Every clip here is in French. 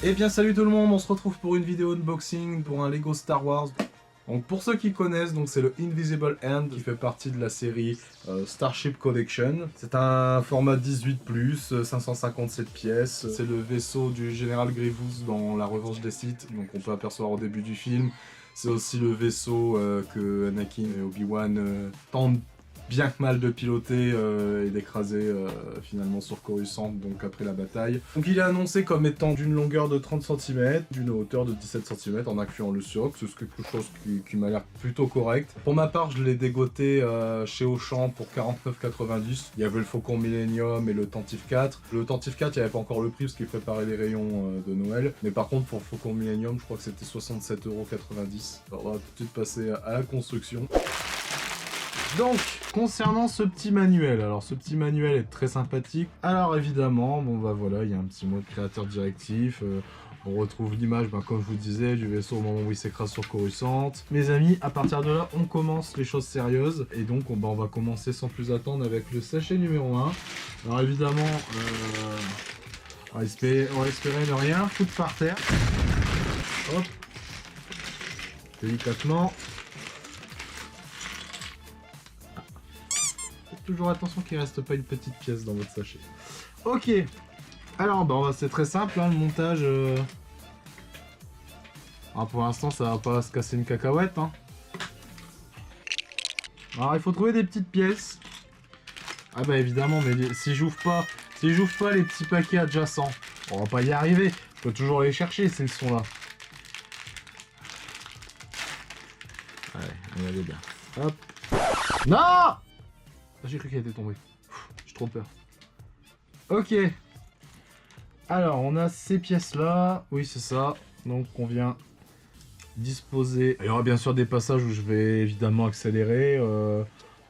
Eh bien salut tout le monde, on se retrouve pour une vidéo unboxing pour un Lego Star Wars. Donc pour ceux qui connaissent, donc c'est le Invisible Hand qui fait partie de la série Starship Collection. C'est un format 18+, 557 pièces. C'est le vaisseau du général Grievous dans La Revanche des Sith, donc on peut apercevoir au début du film. C'est aussi le vaisseau que Anakin et Obi-Wan tentent bien que mal de piloter et d'écraser finalement sur Coruscant, donc après la bataille. Donc il est annoncé comme étant d'une longueur de 30 cm, d'une hauteur de 17 cm en incluant le socle, c'est quelque chose qui m'a l'air plutôt correct. Pour ma part, je l'ai dégoté chez Auchan pour 49,90. Il y avait le Faucon Millennium et le Tantive 4. Le Tantive 4, il n'y avait pas encore le prix parce qu'il préparait les rayons de Noël. Mais par contre, pour le Faucon Millennium, je crois que c'était 67,90 €. Alors on va tout de suite passer à la construction. Donc, concernant ce petit manuel, alors ce petit manuel est très sympathique. Alors évidemment, bon bah voilà, il y a un petit mot de créateur directif. On retrouve l'image, comme je vous disais, du vaisseau au moment où il s'écrase sur Coruscant. Mes amis, à partir de là, on commence les choses sérieuses. Et donc, on va commencer sans plus attendre avec le sachet numéro 1. Alors évidemment, on va espérer ne rien foutre par terre. Hop. Délicatement. Toujours attention qu'il ne reste pas une petite pièce dans votre sachet. Ok. Alors, c'est très simple, hein, le montage. Alors, pour l'instant, ça va pas se casser une cacahuète. Hein. Alors, il faut trouver des petites pièces. Ah bah évidemment, mais si j'ouvre pas les petits paquets adjacents, on va pas y arriver. Faut toujours les chercher, ces leçons-là. Allez, regardez bien. Hop. Non! J'ai cru qu'elle était tombée. J'ai trop peur. Ok. Alors, on a ces pièces-là. Oui, c'est ça. Donc, on vient disposer. Il y aura bien sûr des passages où je vais évidemment accélérer.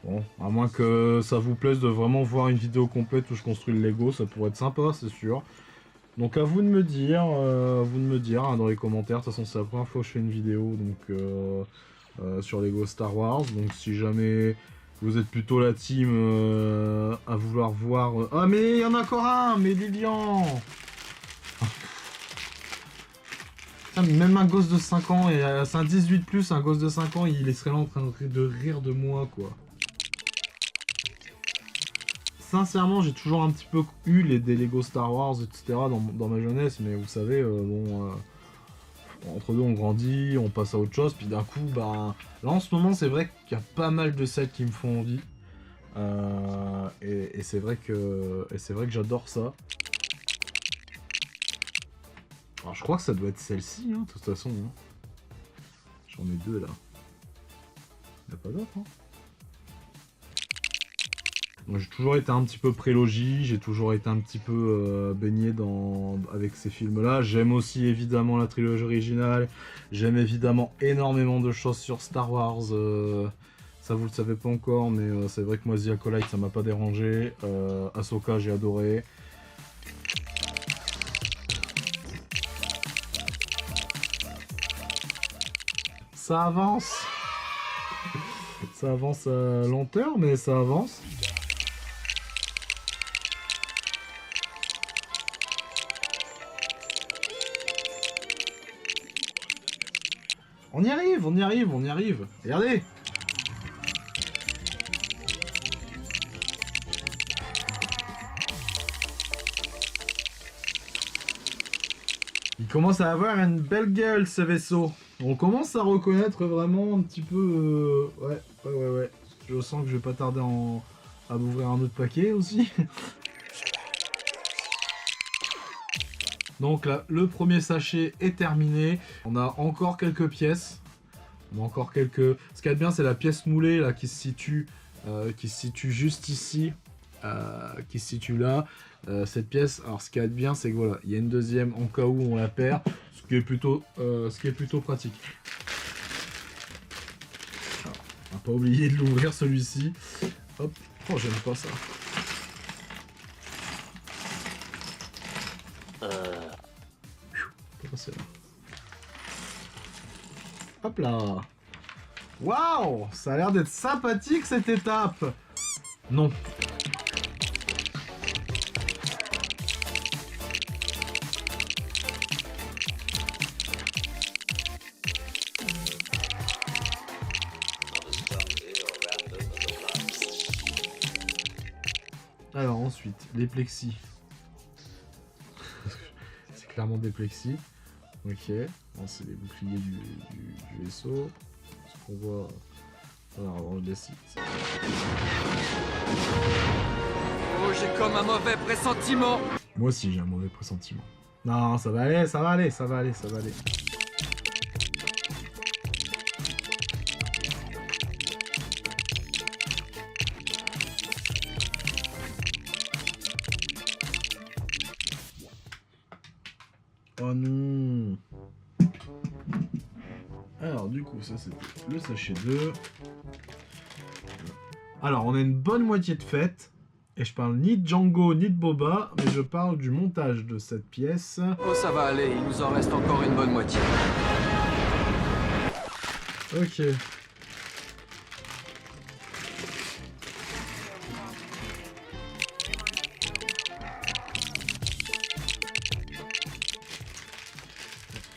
Bon, à moins que ça vous plaise de vraiment voir une vidéo complète où je construis le Lego. Ça pourrait être sympa, c'est sûr. Donc, à vous de me dire, hein, dans les commentaires. De toute façon, c'est la première fois que je fais une vidéo donc, sur Lego Star Wars. Donc, si jamais... vous êtes plutôt la team à vouloir voir... Ah mais il y en a encore un, mais Lilian. Même un gosse de 5 ans, c'est un 18+, un gosse de 5 ans, il serait là en train de rire de moi, quoi. Sincèrement, j'ai toujours un petit peu eu des Lego Star Wars, etc. dans ma jeunesse, mais vous savez, entre deux on grandit, on passe à autre chose, puis d'un coup, là en ce moment c'est vrai qu'il y a pas mal de sets qui me font envie. Et c'est vrai que j'adore ça. Alors je crois que ça doit être celle-ci, hein, de toute façon. Hein. J'en ai deux là. Il n'y a pas d'autre, hein. J'ai toujours été un petit peu prélogie, j'ai toujours été un petit peu baigné avec ces films-là. J'aime aussi évidemment la trilogie originale, j'aime évidemment énormément de choses sur Star Wars. Ça vous le savez pas encore, mais c'est vrai que moi The Acolyte ça m'a pas dérangé. Ahsoka j'ai adoré. Ça avance. Ça avance à lenteur, mais ça avance. On y arrive, on y arrive, on y arrive. Regardez. Il commence à avoir une belle gueule, ce vaisseau. On commence à reconnaître vraiment un petit peu... Ouais. Je sens que je vais pas tarder à m'ouvrir un autre paquet aussi. Donc là, le premier sachet est terminé. On a encore quelques pièces. Ce qu'il y a de bien, c'est la pièce moulée là qui se situe juste ici, qui se situe là. Cette pièce, alors ce qu'il y a de bien, c'est que voilà, il y a une deuxième en cas où on la perd, ce qui est plutôt pratique. Alors, on va pas oublier de l'ouvrir celui-ci. Hop, oh j'aime pas ça. Là. Hop là. Waouh, ça a l'air d'être sympathique cette étape. Non. Ensuite, les plexis. C'est clairement des plexis. Ok, bon, c'est les boucliers du vaisseau. Ce qu'on voit dans la revanche des sites. Oh, j'ai comme un mauvais pressentiment. Moi aussi, j'ai un mauvais pressentiment. Non, ça va aller, ça va aller, ça va aller, ça va aller. Oh non. Alors du coup ça c'était le sachet 2. Alors on a une bonne moitié de faite. Et je parle ni de Django ni de Boba, mais je parle du montage de cette pièce. Oh, ça va aller, il nous en reste encore une bonne moitié. Ok.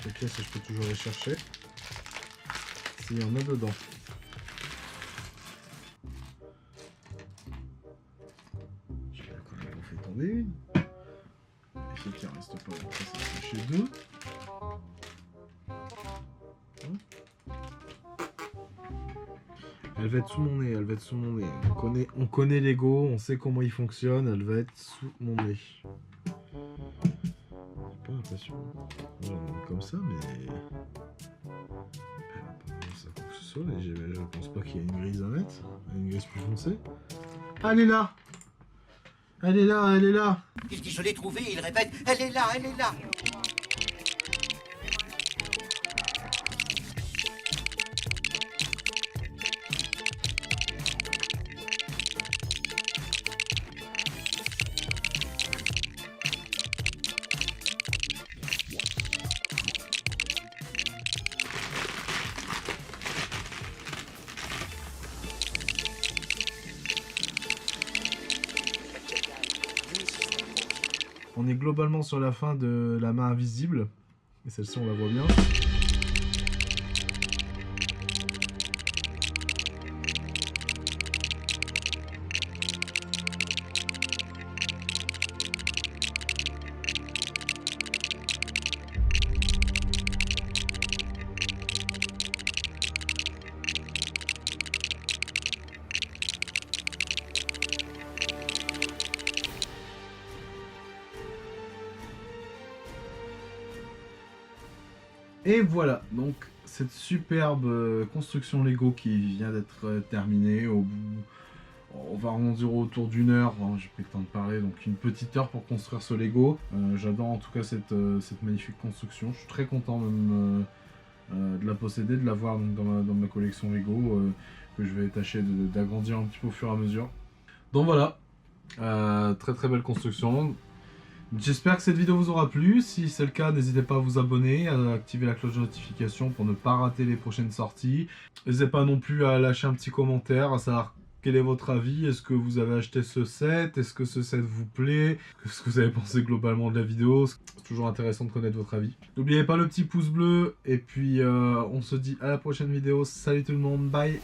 Les pièces, je peux toujours les chercher. S'il y en a dedans. Je vais quand même en faire tomber une. Vérifier qu'il ne reste pas. Donc ça, c'est chez deux. Elle va être sous mon nez, elle va être sous mon nez. On connaît Lego, on sait comment il fonctionne, elle va être sous mon nez. J'ai pas l'impression. J'en ai comme ça, mais. Elle va pas faire ça quoi que ce soit, et je pense pas qu'il y ait une grise à mettre. Une grise plus foncée. Ah, elle est là! Elle est là, elle est là! Il dit je l'ai trouvée, il répète elle est là, elle est là. On est globalement sur la fin de la main invisible. Et celle-ci, on la voit bien. Et voilà, donc cette superbe construction Lego qui vient d'être terminée. Au bout, on va arrondir autour d'une heure, hein, j'ai pris le temps de parler, donc une petite heure pour construire ce Lego. J'adore en tout cas cette magnifique construction, je suis très content même de la posséder, de l'avoir dans ma collection Lego, que je vais tâcher d'agrandir un petit peu au fur et à mesure. Donc voilà, très très belle construction. J'espère que cette vidéo vous aura plu. Si c'est le cas, n'hésitez pas à vous abonner, à activer la cloche de notification pour ne pas rater les prochaines sorties. N'hésitez pas non plus à lâcher un petit commentaire, à savoir quel est votre avis. Est-ce que vous avez acheté ce set? Est-ce que ce set vous plaît? Qu'est-ce que vous avez pensé globalement de la vidéo? C'est toujours intéressant de connaître votre avis. N'oubliez pas le petit pouce bleu. Et puis on se dit à la prochaine vidéo. Salut tout le monde, bye!